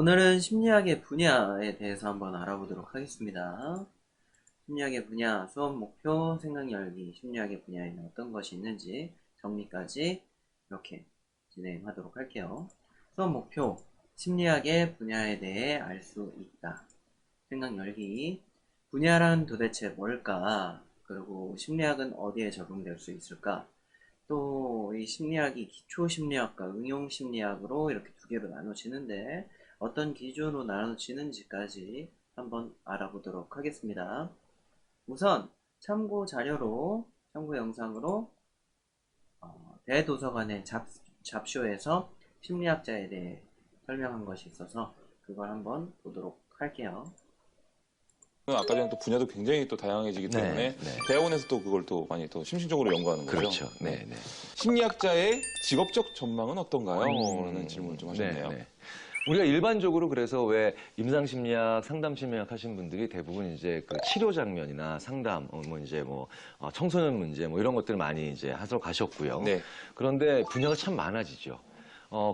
오늘은 심리학의 분야에 대해서 한번 알아보도록 하겠습니다. 심리학의 분야, 수업 목표, 생각 열기, 심리학의 분야에는 어떤 것이 있는지 정리까지 이렇게 진행하도록 할게요. 수업 목표, 심리학의 분야에 대해 알 수 있다. 생각 열기, 분야란 도대체 뭘까? 그리고 심리학은 어디에 적용될 수 있을까? 또 이 심리학이 기초심리학과 응용심리학으로 이렇게 두 개로 나눠지는데 어떤 기준으로 나눠지는지까지 한번 알아보도록 하겠습니다. 우선 참고 자료로, 참고 영상으로 대도서관의 잡쇼에서 심리학자에 대해 설명한 것이 있어서 그걸 한번 보도록 할게요. 아까 전에 또 분야도 굉장히 또 다양해지기 때문에 대학원에서 또 그걸 또 많이 또 심층적으로 연구하는 거죠. 그렇죠. 네. 심리학자의 직업적 전망은 어떤가요? 라는 질문을 좀 하셨네요. 우리가 일반적으로 그래서 왜 임상심리학, 상담심리학 하신 분들이 대부분 이제 그 치료 장면이나 상담, 청소년 문제 이런 것들을 많이 이제 하러 가셨고요. 네. 그런데 분야가 참 많아지죠.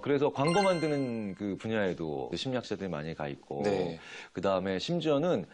그래서 광고 만드는 그 분야에도 심리학자들이 많이 가 있고, 그 다음에 심지어는,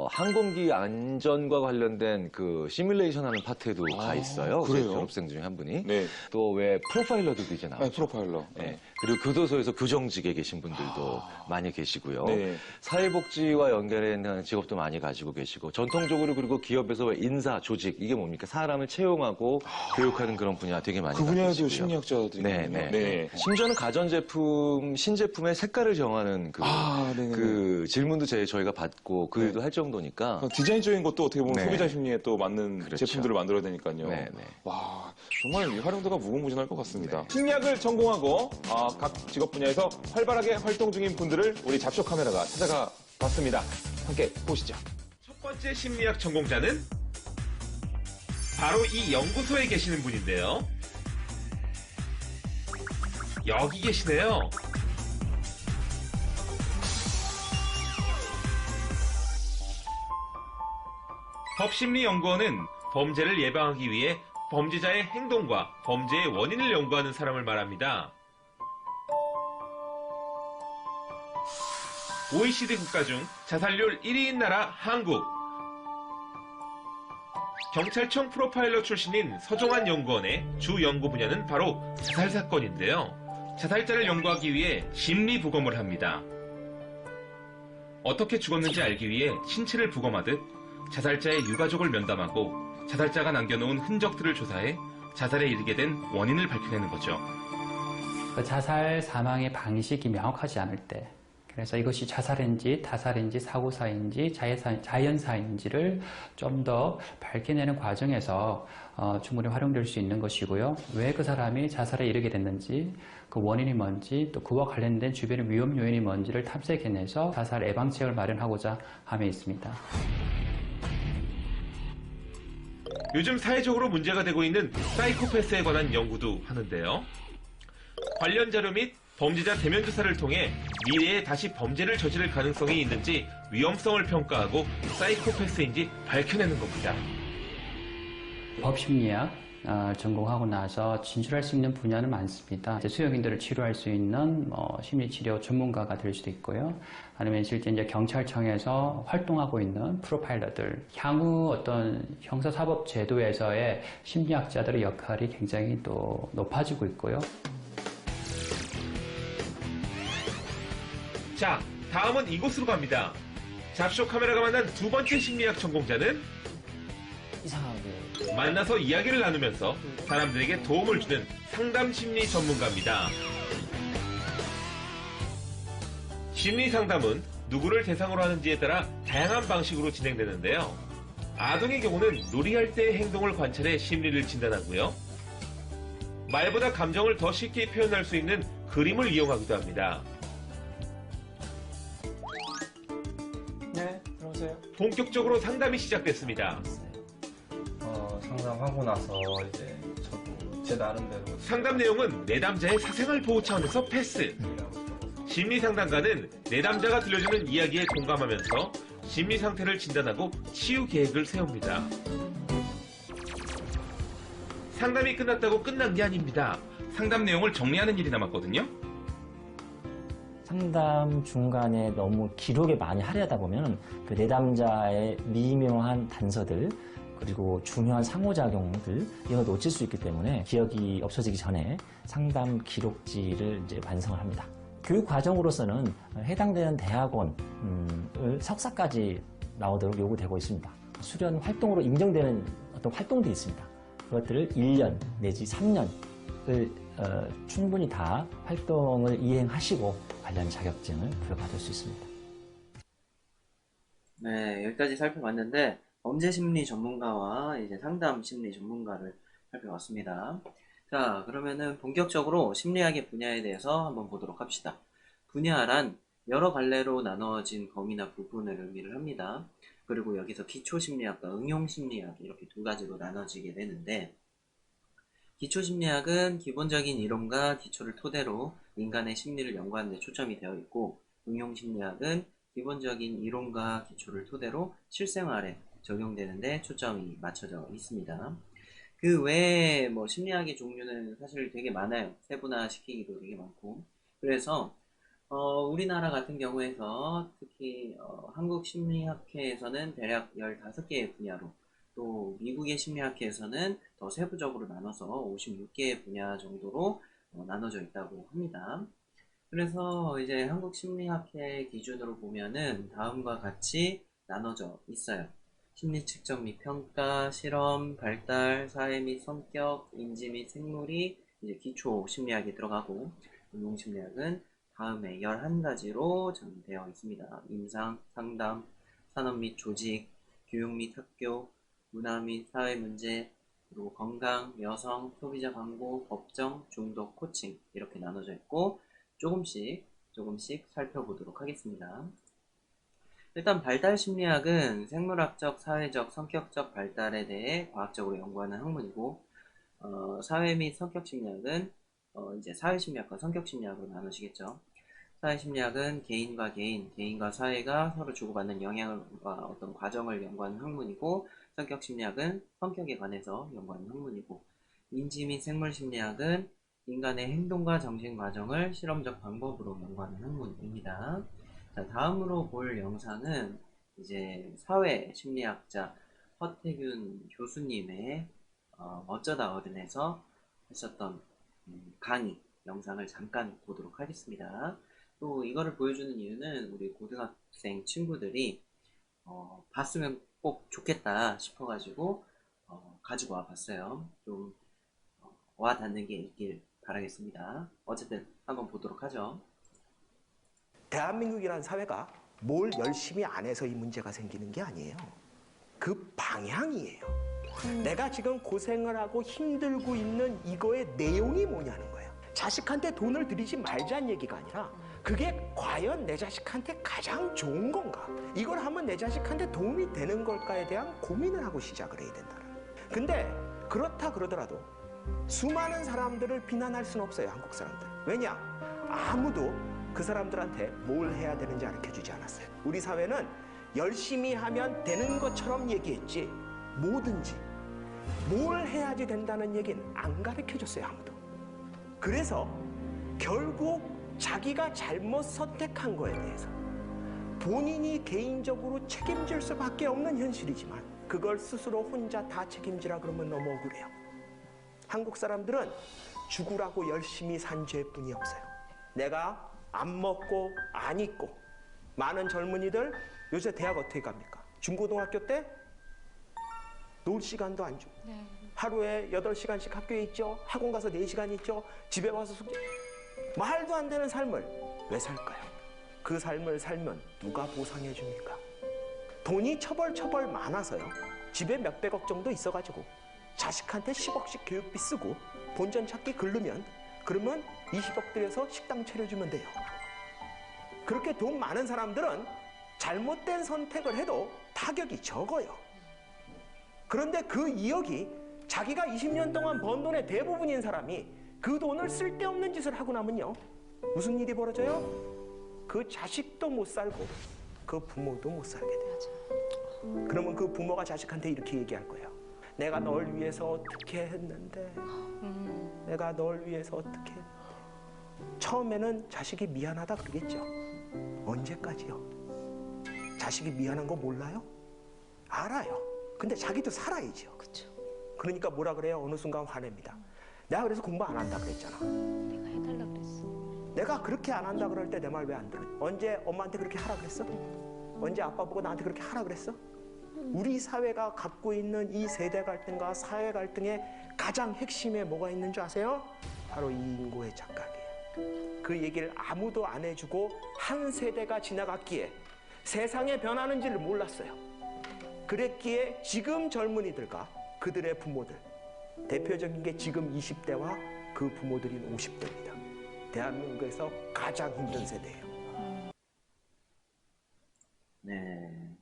항공기 안전과 관련된 그 시뮬레이션 하는 파트에도 가 있어요. 그래요? 졸업생 중에 한 분이. 네. 또 왜 프로파일러들도 이제 나오죠. 프로파일러. 네. 그리고 교도소에서 교정직에 계신 분들도 많이 계시고요. 네. 사회복지와 연결된 직업도 많이 가지고 계시고, 전통적으로 그리고 기업에서 인사, 조직, 이게 뭡니까? 사람을 채용하고 교육하는 그런 분야 되게 많이 그 분야에도 계시고요. 심리학자들이 네. 심지어는 가전제품, 신제품의 색깔을 정하는 그 질문도 저희가 받고 그 일도 할 정도니까. 디자인적인 것도 어떻게 보면 소비자 심리에 또 맞는 그렇죠. 제품들을 만들어야 되니까요. 와, 정말 활용도가 무궁무진할 것 같습니다. 심리학을 전공하고 각 직업 분야에서 활발하게 활동 중인 분들을 우리 잡쇼 카메라가 찾아가 봤습니다. 함께 보시죠. 첫 번째 심리학 전공자는 바로 이 연구소에 계시는 분인데요. 여기 계시네요. 법심리연구원은 범죄를 예방하기 위해 범죄자의 행동과 범죄의 원인을 연구하는 사람을 말합니다. OECD 국가 중 자살률 1위인 나라 한국. 경찰청 프로파일러 출신인 서종환 연구원의 주 연구 분야는 바로 자살 사건인데요. 자살자를 연구하기 위해 심리 부검을 합니다. 어떻게 죽었는지 알기 위해 신체를 부검하듯 자살자의 유가족을 면담하고 자살자가 남겨놓은 흔적들을 조사해 자살에 이르게 된 원인을 밝혀내는 거죠. 자살 사망의 방식이 명확하지 않을 때, 그래서 이것이 자살인지 타살인지 사고사인지 자연사인지를 좀 더 밝혀내는 과정에서 충분히 활용될 수 있는 것이고요. 왜 그 사람이 자살에 이르게 됐는지, 그 원인이 뭔지, 또 그와 관련된 주변의 위험 요인이 뭔지를 탐색해내서 자살 예방책을 마련하고자 함에 있습니다. 요즘 사회적으로 문제가 되고 있는 사이코패스에 관한 연구도 하는데요. 관련 자료 및 범죄자 대면 조사를 통해 미래에 다시 범죄를 저지를 가능성이 있는지 위험성을 평가하고 사이코패스인지 밝혀내는 겁니다. 법심리학 전공하고 나서 진출할 수 있는 분야는 많습니다. 수용인들을 치료할 수 있는 심리치료 전문가가 될 수도 있고요. 아니면 실제 이제 경찰청에서 활동하고 있는 프로파일러들, 향후 어떤 형사사법 제도에서의 심리학자들의 역할이 굉장히 또 높아지고 있고요. 자, 다음은 이곳으로 갑니다. 잡쇼 카메라가 만난 두 번째 심리학 전공자는 이상하게 만나서 이야기를 나누면서 사람들에게 도움을 주는 상담 심리 전문가입니다. 심리 상담은 누구를 대상으로 하는지에 따라 다양한 방식으로 진행되는데요. 아동의 경우는 놀이할 때의 행동을 관찰해 심리를 진단하고요. 말보다 감정을 더 쉽게 표현할 수 있는 그림을 이용하기도 합니다. 네, 들어오세요. 본격적으로 상담이 시작됐습니다. 상담하고 나서 이제 저도 제 나름대로 상담 내용은 내담자의 사생활 보호 차원에서 패스. 심리 상담가는 내담자가 들려주는 이야기에 공감하면서 심리 상태를 진단하고 치유 계획을 세웁니다. 상담이 끝났다고 끝난 게 아닙니다. 상담 내용을 정리하는 일이 남았거든요. 상담 중간에 너무 기록에 많이 할애하다 보면 그 내담자의 미묘한 단서들 그리고 중요한 상호작용들 이런 걸 놓칠 수 있기 때문에 기억이 없어지기 전에 상담 기록지를 이제 완성을 합니다. 교육 과정으로서는 해당되는 대학원을 석사까지 나오도록 요구되고 있습니다. 수련 활동으로 인정되는 어떤 활동들이 있습니다. 그것들을 1년 내지 3년을 충분히 다 활동을 이행하시고 관련 자격증을 부여받을 수 있습니다. 네, 여기까지 살펴봤는데 범죄 심리 전문가와 이제 상담 심리 전문가를 살펴봤습니다. 자, 그러면은 본격적으로 심리학의 분야에 대해서 한번 보도록 합시다. 분야란 여러 갈래로 나눠진 범위나 부분을 의미를 합니다. 그리고 여기서 기초심리학과 응용심리학 이렇게 두 가지로 나눠지게 되는데, 기초심리학은 기본적인 이론과 기초를 토대로 인간의 심리를 연구하는 데 초점이 되어 있고, 응용심리학은 기본적인 이론과 기초를 토대로 실생활에 적용되는 데 초점이 맞춰져 있습니다. 그 외에 뭐 심리학의 종류는 사실 되게 많아요. 세분화시키기도 되게 많고. 그래서 우리나라 같은 경우에서 특히 한국심리학회에서는 대략 15개의 분야로, 또 미국의 심리학회에서는 더 세부적으로 나눠서 56개의 분야 정도로 나눠져 있다고 합니다. 그래서 이제 한국심리학회 기준으로 보면은 다음과 같이 나눠져 있어요. 심리 측정 및 평가, 실험, 발달, 사회 및 성격, 인지 및 생물이 이제 기초 심리학에 들어가고, 응용심리학은 다음에 11가지로 정되어 있습니다. 임상, 상담, 산업 및 조직, 교육 및 학교, 문화 및 사회 문제, 그리고 건강, 여성, 소비자 광고, 법정, 중독, 코칭 이렇게 나눠져 있고, 조금씩 살펴보도록 하겠습니다. 일단 발달 심리학은 생물학적, 사회적, 성격적 발달에 대해 과학적으로 연구하는 학문이고, 사회 및 성격 심리학은 이제 사회 심리학과 성격 심리학으로 나누시겠죠. 사회 심리학은 개인과 개인, 개인과 사회가 서로 주고받는 영향과 어떤 과정을 연구하는 학문이고, 성격 심리학은 성격에 관해서 연구하는 학문이고, 인지 및 생물 심리학은 인간의 행동과 정신 과정을 실험적 방법으로 연구하는 학문입니다. 자, 다음으로 볼 영상은 이제 사회 심리학자 허태균 교수님의 어쩌다 어른에서 하셨던 강의 영상을 잠깐 보도록 하겠습니다. 또 이거를 보여주는 이유는 우리 고등학생 친구들이 봤으면 꼭 좋겠다 싶어가지고 가지고 와 봤어요. 좀 와닿는 게 있길 바라겠습니다. 어쨌든 한번 보도록 하죠. 대한민국이라는 사회가 뭘 열심히 안 해서 이 문제가 생기는 게 아니에요. 그 방향이에요. 내가 지금 고생을 하고 힘들고 있는 이거의 내용이 뭐냐는 거예요. 자식한테 돈을 들이지 말자는 얘기가 아니라 그게 과연 내 자식한테 가장 좋은 건가? 이걸 하면 내 자식한테 도움이 되는 걸까에 대한 고민을 하고 시작을 해야 된다. 근데 그렇다 그러더라도 수많은 사람들을 비난할 수는 없어요. 한국 사람들. 왜냐? 아무도 그 사람들한테 뭘 해야 되는지 가르쳐주지 않았어요. 우리 사회는 열심히 하면 되는 것처럼 얘기했지, 뭐든지 뭘 해야지 된다는 얘기는 안 가르쳐줬어요. 아무도. 그래서 결국 자기가 잘못 선택한 거에 대해서 본인이 개인적으로 책임질 수밖에 없는 현실이지만 그걸 스스로 혼자 다 책임지라 그러면 너무 억울해요. 한국 사람들은 죽으라고 열심히 산 죄뿐이 없어요. 내가 안 먹고 안 입고, 많은 젊은이들 요새 대학 어떻게 갑니까? 중고등학교 때 놀 시간도 안 주고, 하루에 8시간씩 학교에 있죠. 학원 가서 4시간 있죠. 집에 와서 숙제. 말도 안 되는 삶을 왜 살까요? 그 삶을 살면 누가 보상해 줍니까? 돈이 처벌 많아서요. 집에 몇백억 정도 있어가지고 자식한테 10억씩 교육비 쓰고 본전 찾기 글르면, 그러면 20억 들여서 식당 차려주면 돼요. 그렇게 돈 많은 사람들은 잘못된 선택을 해도 타격이 적어요. 그런데 그 2억이 자기가 20년 동안 번 돈의 대부분인 사람이 그 돈을 쓸데없는 짓을 하고 나면요, 무슨 일이 벌어져요? 그 자식도 못 살고 그 부모도 못 살게 돼요. 그러면 그 부모가 자식한테 이렇게 얘기할 거예요. 내가 널 위해서 어떻게 했는데, 내가 널 위해서 어떻게 했는데. 처음에는 자식이 미안하다 그러겠죠. 언제까지요? 자식이 미안한 거 몰라요? 알아요. 근데 자기도 살아야죠. 그쵸. 그러니까 뭐라 그래요? 어느 순간 화냅니다. 내가 그래서 공부 안 한다 그랬잖아. 내가 해달라 그랬어. 내가 그렇게 안 한다 그럴 때 내 말 왜 안 들어? 언제 엄마한테 그렇게 하라 그랬어? 언제 아빠 보고 나한테 그렇게 하라 그랬어? 우리 사회가 갖고 있는 이 세대 갈등과 사회 갈등의 가장 핵심에 뭐가 있는 줄 아세요? 바로 이 인고의 착각이에요. 그 얘기를 아무도 안 해주고 한 세대가 지나갔기에 세상에 변하는지를 몰랐어요. 그랬기에 지금 젊은이들과 그들의 부모들, 대표적인 게 지금 20대와 그 부모들인 50대입니다. 대한민국에서 가장 힘든 세대예요. 네.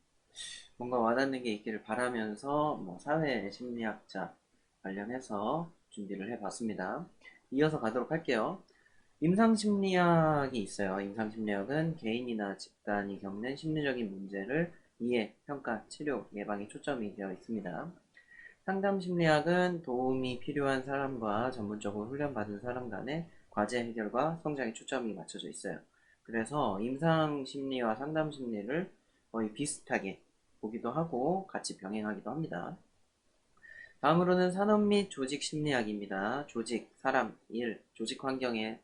뭔가 와닿는 게 있기를 바라면서 뭐 사회 심리학자 관련해서 준비를 해봤습니다. 이어서 가도록 할게요. 임상심리학이 있어요. 임상심리학은 개인이나 집단이 겪는 심리적인 문제를 이해, 평가, 치료, 예방에 초점이 되어 있습니다. 상담심리학은 도움이 필요한 사람과 전문적으로 훈련받은 사람 간의 과제 해결과 성장에 초점이 맞춰져 있어요. 그래서 임상심리와 상담심리를 거의 비슷하게 보기도 하고 같이 병행하기도 합니다. 다음으로는 산업 및 조직 심리학입니다. 조직, 사람, 일, 조직 환경에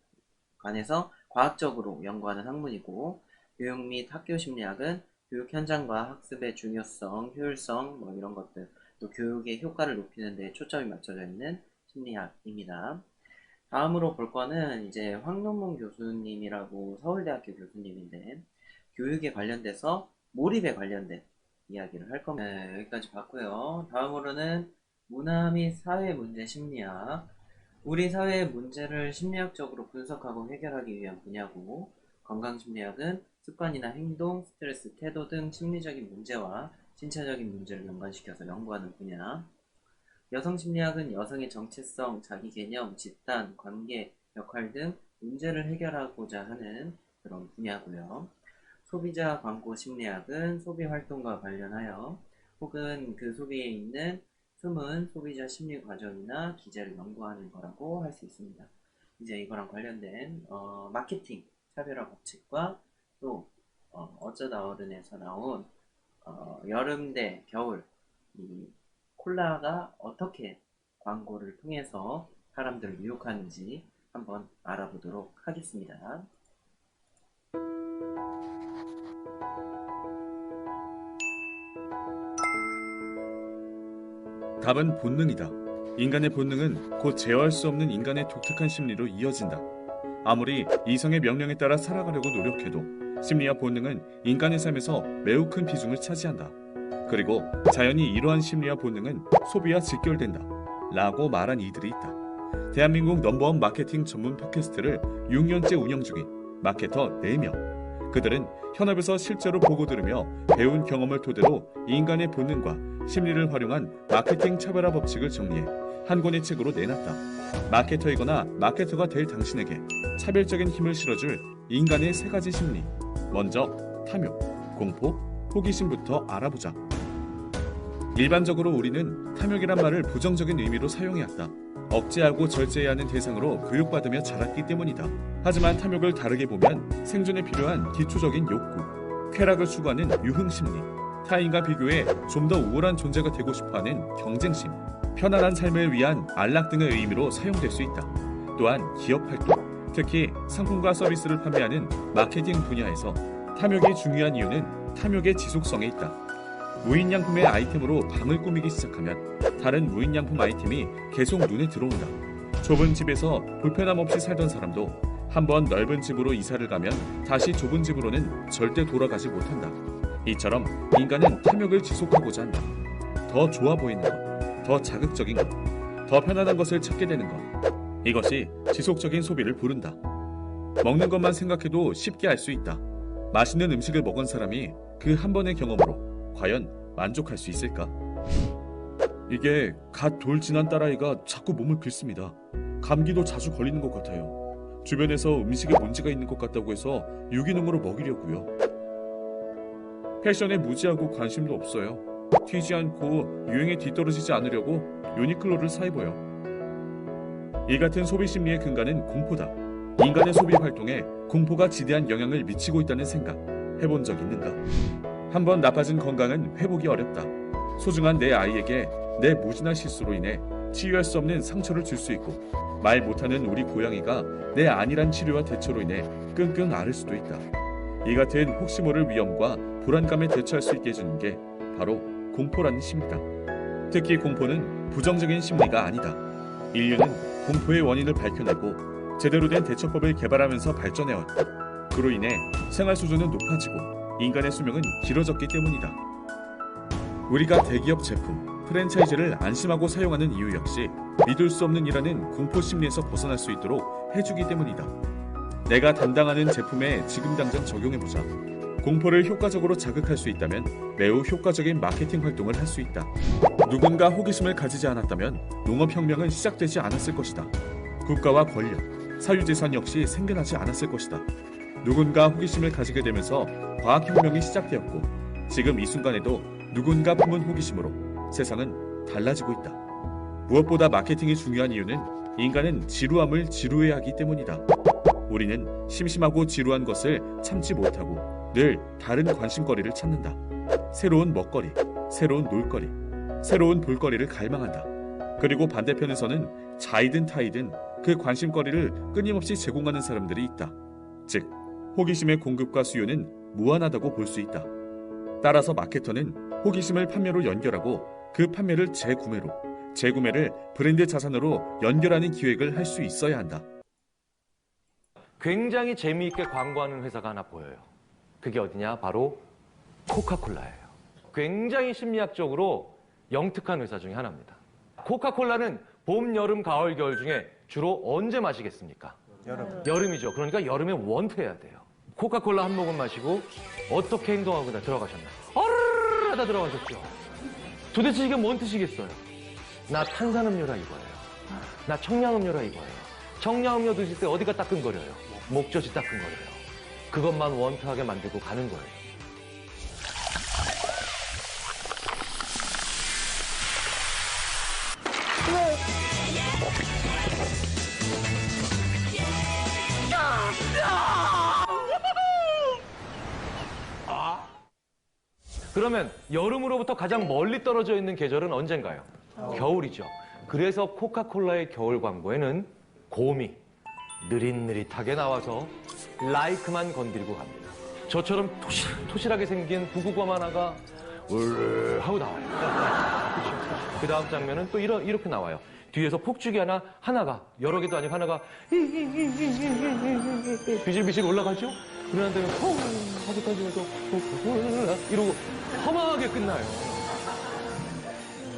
관해서 과학적으로 연구하는 학문이고, 교육 및 학교 심리학은 교육 현장과 학습의 중요성, 효율성, 뭐 이런 것들, 또 교육의 효과를 높이는 데 초점이 맞춰져 있는 심리학입니다. 다음으로 볼 거는 이제 황론문 교수님이라고 서울대학교 교수님인데, 교육에 관련돼서 몰입에 관련된 이야기를 할 겁니다. 네, 여기까지 봤고요. 다음으로는 문화 및 사회 문제 심리학. 우리 사회의 문제를 심리학적으로 분석하고 해결하기 위한 분야고, 건강심리학은 습관이나 행동, 스트레스, 태도 등 심리적인 문제와 신체적인 문제를 연관시켜서 연구하는 분야. 여성심리학은 여성의 정체성, 자기개념, 집단, 관계, 역할 등 문제를 해결하고자 하는 그런 분야고요. 소비자 광고 심리학은 소비 활동과 관련하여 혹은 그 소비에 있는 숨은 소비자 심리 과정이나 기제를 연구하는 거라고 할 수 있습니다. 이제 이거랑 관련된 마케팅 차별화 법칙과 또 어쩌다 어른에서 나온 여름 대 겨울 이 콜라가 어떻게 광고를 통해서 사람들을 유혹하는지 한번 알아보도록 하겠습니다. 답은 본능이다. 인간의 본능은 곧 제어할 수 없는 인간의 독특한 심리로 이어진다. 아무리 이성의 명령에 따라 살아가려고 노력해도 심리와 본능은 인간의 삶에서 매우 큰 비중을 차지한다. 그리고 자연히 이러한 심리와 본능은 소비와 직결된다. 라고 말한 이들이 있다. 대한민국 넘버원 마케팅 전문 팟캐스트를 6년째 운영 중인 마케터 4명. 그들은 현업에서 실제로 보고 들으며 배운 경험을 토대로 인간의 본능과 심리를 활용한 마케팅 차별화 법칙을 정리해 한 권의 책으로 내놨다. 마케터이거나 마케터가 될 당신에게 차별적인 힘을 실어줄 인간의 3가지 심리. 먼저 탐욕, 공포, 호기심부터 알아보자. 일반적으로 우리는 탐욕이란 말을 부정적인 의미로 사용해왔다. 억제하고 절제해야 하는 대상으로 교육받으며 자랐기 때문이다. 하지만 탐욕을 다르게 보면 생존에 필요한 기초적인 욕구, 쾌락을 추구하는 유흥심리, 타인과 비교해 좀 더 우월한 존재가 되고 싶어하는 경쟁심, 편안한 삶을 위한 안락 등의 의미로 사용될 수 있다. 또한 기업 활동, 특히 상품과 서비스를 판매하는 마케팅 분야에서 탐욕이 중요한 이유는 탐욕의 지속성에 있다. 무인양품의 아이템으로 방을 꾸미기 시작하면 다른 무인양품 아이템이 계속 눈에 들어온다. 좁은 집에서 불편함 없이 살던 사람도 한번 넓은 집으로 이사를 가면 다시 좁은 집으로는 절대 돌아가지 못한다. 이처럼 인간은 탐욕을 지속하고자 한다. 더 좋아 보이는 것, 더 자극적인 것, 더 편안한 것을 찾게 되는 것. 이것이 지속적인 소비를 부른다. 먹는 것만 생각해도 쉽게 알 수 있다. 맛있는 음식을 먹은 사람이 그 한 번의 경험으로 과연 만족할 수 있을까? 이게 갓 돌 지난 딸아이가 자꾸 몸을 긁습니다. 감기도 자주 걸리는 것 같아요. 주변에서 음식에 문제가 있는 것 같다고 해서 유기농으로 먹이려고요. 패션에 무지하고 관심도 없어요. 튀지 않고 유행에 뒤떨어지지 않으려고 유니클로를 사 입어요. 이 같은 소비 심리의 근간은 공포다. 인간의 소비 활동에 공포가 지대한 영향을 미치고 있다는 생각 해본 적 있는가? 한번 나빠진 건강은 회복이 어렵다. 소중한 내 아이에게 내 무진한 실수로 인해 치유할 수 없는 상처를 줄 수 있고, 말 못하는 우리 고양이가 내 안일한 치료와 대처로 인해 끙끙 앓을 수도 있다. 이 같은 혹시 모를 위험과 불안감에 대처할 수 있게 해주는 게 바로 공포라는 심리다. 특히 공포는 부정적인 심리가 아니다. 인류는 공포의 원인을 밝혀내고 제대로 된 대처법을 개발하면서 발전해왔다. 그로 인해 생활 수준은 높아지고 인간의 수명은 길어졌기 때문이다. 우리가 대기업 제품, 프랜차이즈를 안심하고 사용하는 이유 역시 믿을 수 없는 이라는 공포 심리에서 벗어날 수 있도록 해주기 때문이다. 내가 담당하는 제품에 지금 당장 적용해보자. 공포를 효과적으로 자극할 수 있다면 매우 효과적인 마케팅 활동을 할 수 있다. 누군가 호기심을 가지지 않았다면 농업혁명은 시작되지 않았을 것이다. 국가와 권력, 사유재산 역시 생겨나지 않았을 것이다. 누군가 호기심을 가지게 되면서 과학혁명이 시작되었고, 지금 이 순간에도 누군가 품은 호기심으로 세상은 달라지고 있다. 무엇보다 마케팅이 중요한 이유는 인간은 지루함을 지루해야 하기 때문이다. 우리는 심심하고 지루한 것을 참지 못하고 늘 다른 관심거리를 찾는다. 새로운 먹거리, 새로운 놀거리, 새로운 볼거리를 갈망한다. 그리고 반대편에서는 자이든 타이든 그 관심거리를 끊임없이 제공하는 사람들이 있다. 즉, 호기심의 공급과 수요는 무한하다고 볼 수 있다. 따라서 마케터는 호기심을 판매로 연결하고 그 판매를 재구매로, 재구매를 브랜드 자산으로 연결하는 기획을 할 수 있어야 한다. 굉장히 재미있게 광고하는 회사가 하나 보여요. 그게 어디냐? 바로 코카콜라예요. 굉장히 심리학적으로 영특한 회사 중에 하나입니다. 코카콜라는 봄, 여름, 가을, 겨울 중에 주로 언제 마시겠습니까? 여름이죠. 그러니까 여름에 원투해야 돼요. 코카콜라 한 모금 마시고 어떻게 행동하고 들어가셨나? 어르르르 하다 들어가셨죠. 도대체 이게 뭔 뜻이겠어요? 나 탄산음료라 이거예요. 나 청량음료라 이거예요. 청량음료 드실 때 어디가 따끔거려요? 목젖이 따끔거려요. 그것만 원투하게 만들고 가는 거예요. 그러면 여름으로부터 가장 멀리 떨어져 있는 계절은 언젠가요? 겨울이죠. 그래서 코카콜라의 겨울 광고에는 곰이 느릿느릿하게 나와서 라이크만 건드리고 갑니다. 저처럼 토실토실하게 생긴 부구검 하나가 울 하고 나와요. 그 다음 장면은 또 이렇게 나와요. 뒤에서 폭죽이 하나가 여러 개도 아니고 하나가 비실비실 올라가죠? 그러는 데는 하고 터지면서 이러고 허망하게 끝나요.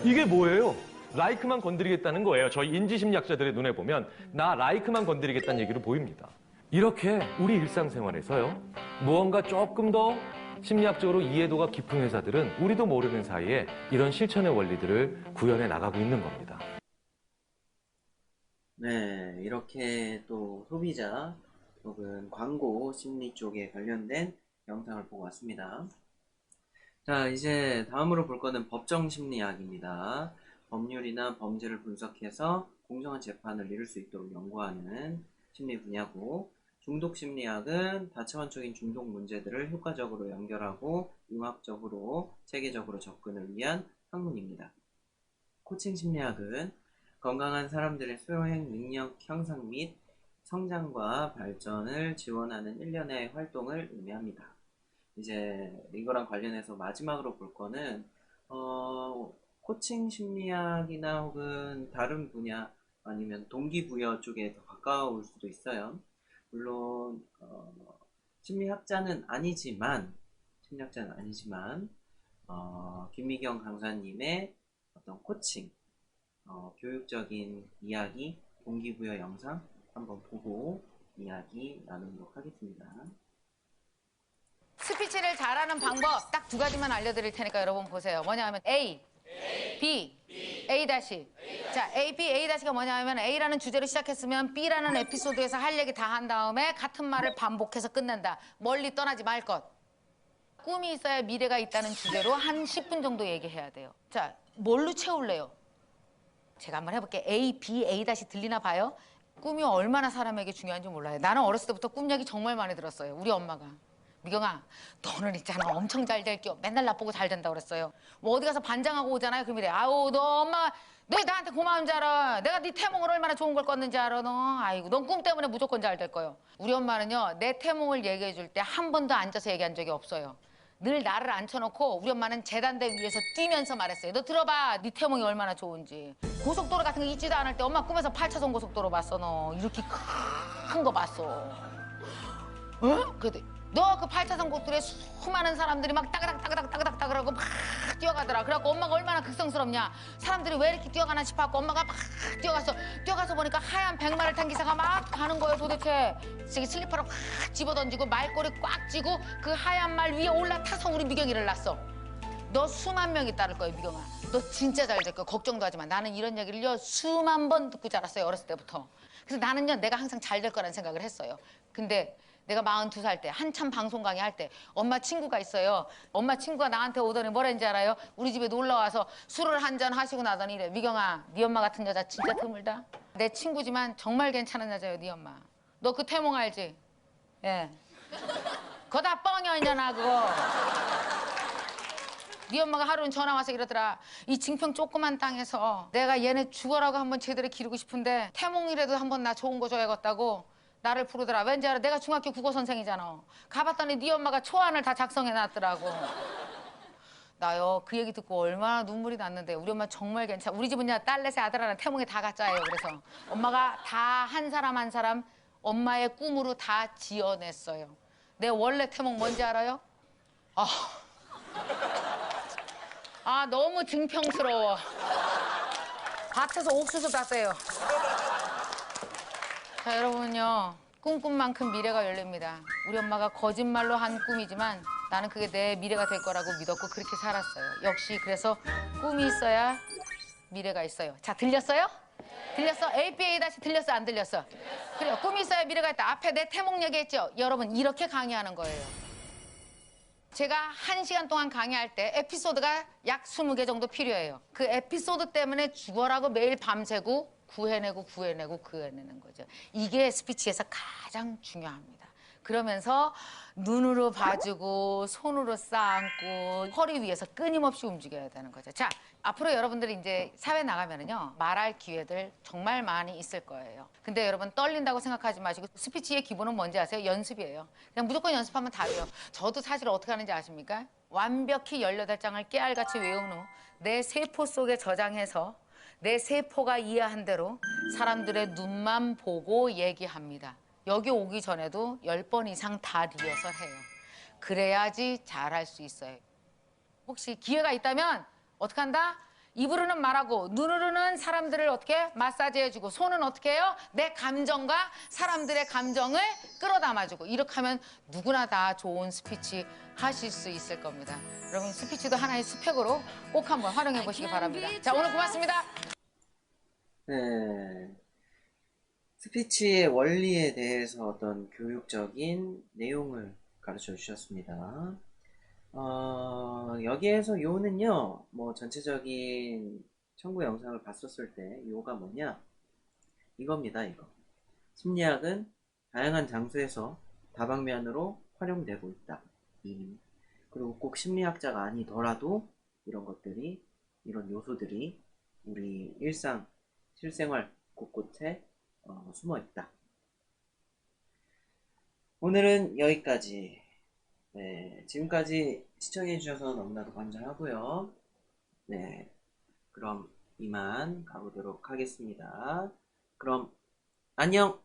이게 뭐예요? 라이크만 건드리겠다는 거예요. 저희 인지심리학자들의 눈에 보면 나 라이크만 건드리겠다는 얘기로 보입니다. 이렇게 우리 일상생활에서요, 무언가 조금 더 심리학적으로 이해도가 깊은 회사들은 우리도 모르는 사이에 이런 실천의 원리들을 구현해 나가고 있는 겁니다. 네, 이렇게 또 소비자 혹은 광고 심리 쪽에 관련된 영상을 보고 왔습니다. 자, 이제 다음으로 볼 거는 법정심리학입니다. 법률이나 범죄를 분석해서 공정한 재판을 이룰 수 있도록 연구하는 심리 분야고, 중독심리학은 다차원적인 중독 문제들을 효과적으로 연결하고 융합적으로 체계적으로 접근을 위한 학문입니다. 코칭심리학은 건강한 사람들의 수행 능력 향상 및 성장과 발전을 지원하는 일련의 활동을 의미합니다. 이제 이거랑 관련해서 마지막으로 볼 거는 코칭 심리학이나 혹은 다른 분야 아니면 동기부여 쪽에 더 가까울 수도 있어요. 물론 심리학자는 아니지만 김미경 강사님의 어떤 코칭, 교육적인 이야기, 동기부여 영상 한번 보고 이야기 나누도록 하겠습니다. 스피치를 잘하는 방법 딱 두 가지만 알려드릴 테니까 여러분 보세요. 뭐냐 하면 A, B, A 다시. 자, A, B, A 다시가 뭐냐 하면 A라는 주제로 시작했으면 B라는 에피소드에서 할 얘기 다 한 다음에 같은 말을 반복해서 끝낸다. 멀리 떠나지 말 것. 꿈이 있어야 미래가 있다는 주제로 한 10분 정도 얘기해야 돼요. 자, 뭘로 채울래요? 제가 한번 해볼게요. A, B, A 다시 들리나 봐요. 꿈이 얼마나 사람에게 중요한지 몰라요. 나는 어렸을 때부터 꿈 얘기 정말 많이 들었어요. 우리 엄마가. 미경아, 너는 있잖아. 엄청 잘 될겨. 맨날 나보고 잘 된다고 그랬어요. 뭐 어디 가서 반장하고 오잖아요. 그러면 이래. 아우, 너 엄마, 너 나한테 고마운 줄 알아. 내가 네 태몽을 얼마나 좋은 걸 꿨는지 알아, 너. 아이고, 넌 꿈 때문에 무조건 잘 될 거요. 우리 엄마는요, 내 태몽을 얘기해 줄 때 한 번도 앉아서 얘기한 적이 없어요. 늘 나를 앉혀놓고 우리 엄마는 재단대 위에서 뛰면서 말했어요. 너 들어봐. 네 태몽이 얼마나 좋은지. 고속도로 같은 거 있지도 않을 때 엄마 꿈에서 8차선 고속도로 봤어, 너. 이렇게 큰 거 봤어. 어? 그래도 너 그 8차선 고속도로에 수많은 사람들이 막 따그닥따그닥따그닥따그닥 막 뛰어가더라. 그래갖고 엄마가 얼마나 극성스럽냐. 사람들이 왜 이렇게 뛰어가나 싶어갖고 엄마가 막 뛰어가서 보니까 하얀 백마를 탄 기사가 막 가는 거예요, 도대체. 슬리퍼를 확 집어던지고 말꼬리 꽉 쥐고 그 하얀 말 위에 올라타서 우리 미경이를 낳았어. 너 수만 명이 따를 거예요, 미경아. 너 진짜 잘 될 거야. 걱정도 하지 마. 나는 이런 얘기를요, 수만 번 듣고 자랐어요, 어렸을 때부터. 그래서 나는요, 내가 항상 잘 될 거라는 생각을 했어요. 근데 내가 42살 때 한참 방송 강의할 때 엄마 친구가 있어요. 엄마 친구가 나한테 오더니 뭐랬는지 알아요? 우리 집에 놀러 와서 술을 한 잔 하시고 나더니 이래. 미경아, 네 엄마 같은 여자 진짜 드물다. 내 친구지만 정말 괜찮은 여자예요, 네 엄마. 너 그 태몽 알지? 예. 그거 다 뻥이야, 이년아, 그거. 네 엄마가 하루는 전화 와서 이러더라. 이 증평 조그만 땅에서 내가 얘네 죽어라고 한번 제대로 기르고 싶은데 태몽이라도 한번 나 좋은 거 줘야겠다고 나를 부르더라. 왠지 알아? 내가 중학교 국어 선생이잖아. 가봤더니 네 엄마가 초안을 다 작성해놨더라고. 나요 그 얘기 듣고 얼마나 눈물이 났는데 우리 엄마 정말 괜찮아. 우리 집은요 딸 넷에 아들 하나 태몽이 다 가짜예요. 그래서 엄마가 다 한 사람 한 사람 엄마의 꿈으로 다 지어냈어요. 내 원래 태몽 뭔지 알아요? 너무 증평스러워. 밭에서 옥수수 땄어요. 자, 여러분요. 꿈꾼 만큼 미래가 열립니다. 우리 엄마가 거짓말로 한 꿈이지만 나는 그게 내 미래가 될 거라고 믿었고 그렇게 살았어요. 역시 그래서 꿈이 있어야 미래가 있어요. 자, 들렸어요? 들렸어? APA 다시 들렸어? 안 들렸어? 그래요. 꿈이 있어야 미래가 있다. 앞에 내 태몽 얘기했죠? 여러분, 이렇게 강의하는 거예요. 제가 1시간 동안 강의할 때 에피소드가 약 20개 정도 필요해요. 그 에피소드 때문에 죽어라고 매일 밤새고 구해내는 거죠. 이게 스피치에서 가장 중요합니다. 그러면서 눈으로 봐주고 손으로 쌓고 허리 위에서 끊임없이 움직여야 되는 거죠. 자, 앞으로 여러분들이 이제 사회 나가면은요 말할 기회들 정말 많이 있을 거예요. 근데 여러분 떨린다고 생각하지 마시고 스피치의 기본은 뭔지 아세요? 연습이에요. 그냥 무조건 연습하면 다 돼요. 저도 사실 어떻게 하는지 아십니까? 완벽히 18장을 깨알같이 외운 후 내 세포 속에 저장해서 내 세포가 이해한 대로 사람들의 눈만 보고 얘기합니다. 여기 오기 전에도 10번 이상 다 리허설 해요. 그래야지 잘할 수 있어요. 혹시 기회가 있다면 어떻게 한다? 입으로는 말하고 눈으로는 사람들을 어떻게 마사지해주고 손은 어떻게 해요? 내 감정과 사람들의 감정을 끌어담아주고 이렇게 하면 누구나 다 좋은 스피치 하실 수 있을 겁니다. 여러분 스피치도 하나의 스펙으로 꼭 한번 활용해 보시기 바랍니다. 자, 오늘 고맙습니다. 네. 스피치의 원리에 대해서 어떤 교육적인 내용을 가르쳐 주셨습니다. 여기에서 요는요, 뭐 전체적인 첨부 영상을 봤었을 때 요가 뭐냐? 이겁니다, 이거. 심리학은 다양한 장소에서 다방면으로 활용되고 있다. 그리고 꼭 심리학자가 아니더라도 이런 것들이, 이런 요소들이 우리 일상, 실생활 곳곳에 숨어 있다. 오늘은 여기까지. 네, 지금까지 시청해주셔서 너무나도 감사하고요. 네, 그럼 이만 가보도록 하겠습니다. 그럼 안녕!